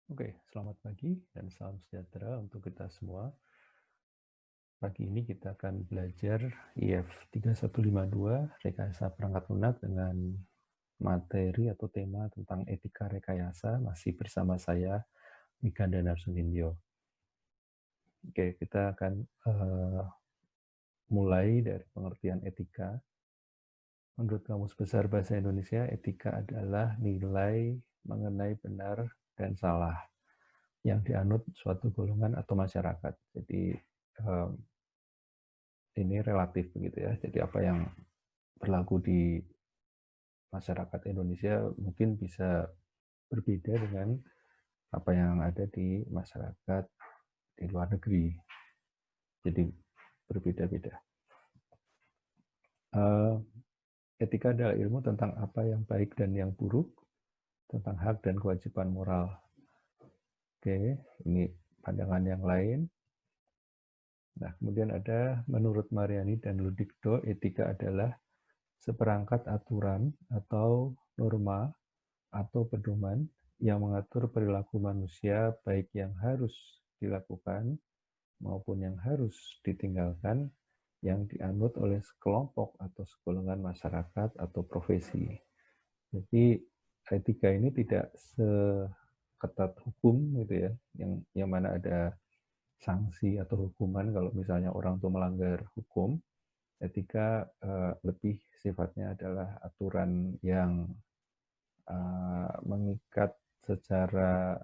Oke, selamat pagi dan salam sejahtera untuk kita semua. Pagi ini kita akan belajar IF 3152, Rekayasa Perangkat Lunak dengan materi atau tema tentang etika rekayasa, masih bersama saya, Mika Danar-Sundindyo. Oke, kita akan mulai dari pengertian etika. Menurut Kamus Besar Bahasa Indonesia, etika adalah nilai mengenai benar dan salah yang dianut suatu golongan atau masyarakat. Jadi ini relatif begitu ya. Jadi apa yang berlaku di masyarakat Indonesia mungkin bisa berbeda dengan apa yang ada di masyarakat di luar negeri. Jadi berbeda-beda. Etika adalah ilmu tentang apa yang baik dan yang buruk, tentang hak dan kewajiban moral. Oke, ini pandangan yang lain. Nah, kemudian ada menurut Mariani dan Ludikdo, etika adalah seperangkat aturan atau norma atau pedoman yang mengatur perilaku manusia baik yang harus dilakukan maupun yang harus ditinggalkan yang dianut oleh sekelompok atau segolongan masyarakat atau profesi. Jadi etika ini tidak seketat hukum gitu ya, yang mana ada sanksi atau hukuman kalau misalnya orang itu melanggar hukum. Etika lebih sifatnya adalah aturan yang mengikat secara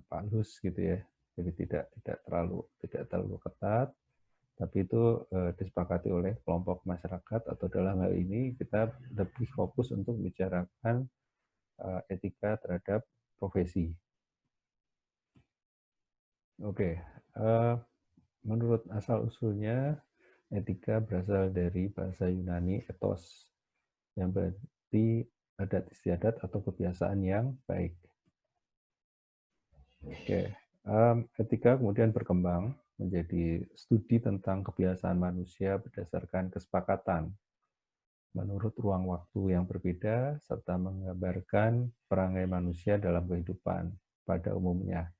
halus gitu ya. Jadi tidak terlalu ketat, tapi itu disepakati oleh kelompok masyarakat atau dalam hal ini kita lebih fokus untuk bicarakan etika terhadap profesi. Oke, menurut asal usulnya etika berasal dari bahasa Yunani ethos yang berarti adat istiadat atau kebiasaan yang baik. Oke, etika kemudian berkembang menjadi studi tentang kebiasaan manusia berdasarkan kesepakatan menurut ruang waktu yang berbeda serta menggambarkan perangai manusia dalam kehidupan pada umumnya.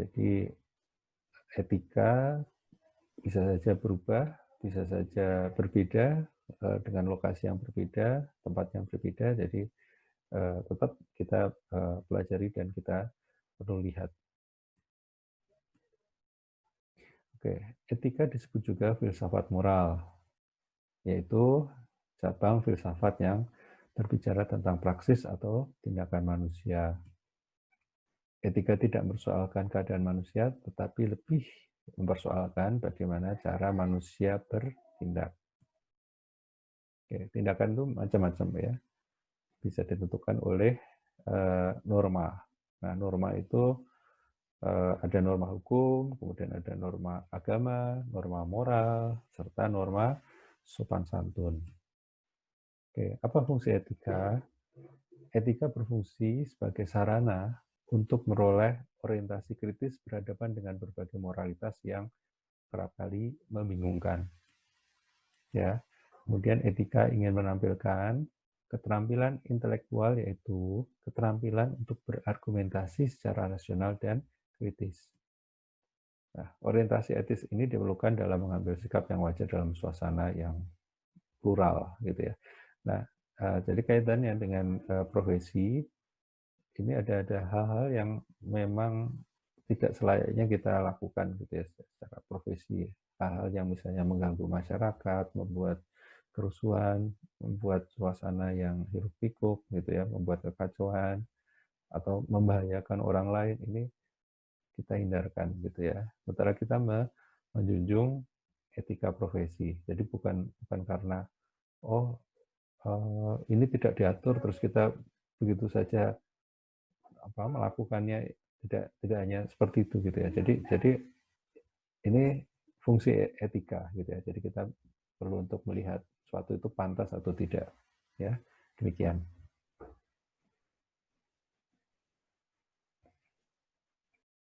Jadi etika bisa saja berubah, bisa saja berbeda dengan lokasi yang berbeda, tempat yang berbeda. Jadi tetap kita pelajari dan kita perlu lihat. Oke, etika disebut juga filsafat moral, yaitu cabang filsafat yang berbicara tentang praksis atau tindakan manusia. Etika tidak mempersoalkan keadaan manusia, tetapi lebih mempersoalkan bagaimana cara manusia bertindak. Oke, tindakan itu macam-macam ya, bisa ditentukan oleh norma. Nah, norma itu ada norma hukum, kemudian ada norma agama, norma moral, serta norma sopan santun. Oke, apa fungsi etika? Etika berfungsi sebagai sarana untuk meroleh orientasi kritis berhadapan dengan berbagai moralitas yang kerap kali membingungkan. Ya, kemudian etika ingin menampilkan keterampilan intelektual, yaitu keterampilan untuk berargumentasi secara rasional dan kritis. Nah, orientasi etis ini diperlukan dalam mengambil sikap yang wajar dalam suasana yang plural, gitu ya. Nah, jadi kaitannya dengan profesi, ini ada hal-hal yang memang tidak selayaknya kita lakukan gitu ya secara profesi. Hal-hal yang misalnya mengganggu masyarakat, membuat kerusuhan, membuat suasana yang hiruk pikuk gitu ya, membuat kekacauan atau membahayakan orang lain, ini kita hindarkan gitu ya. Sementara kita menjunjung etika profesi. Jadi bukan karena ini tidak diatur terus kita begitu saja melakukannya, tidak hanya seperti itu gitu ya. Jadi ini fungsi etika gitu ya. Jadi kita perlu untuk melihat suatu itu pantas atau tidak ya. Demikian.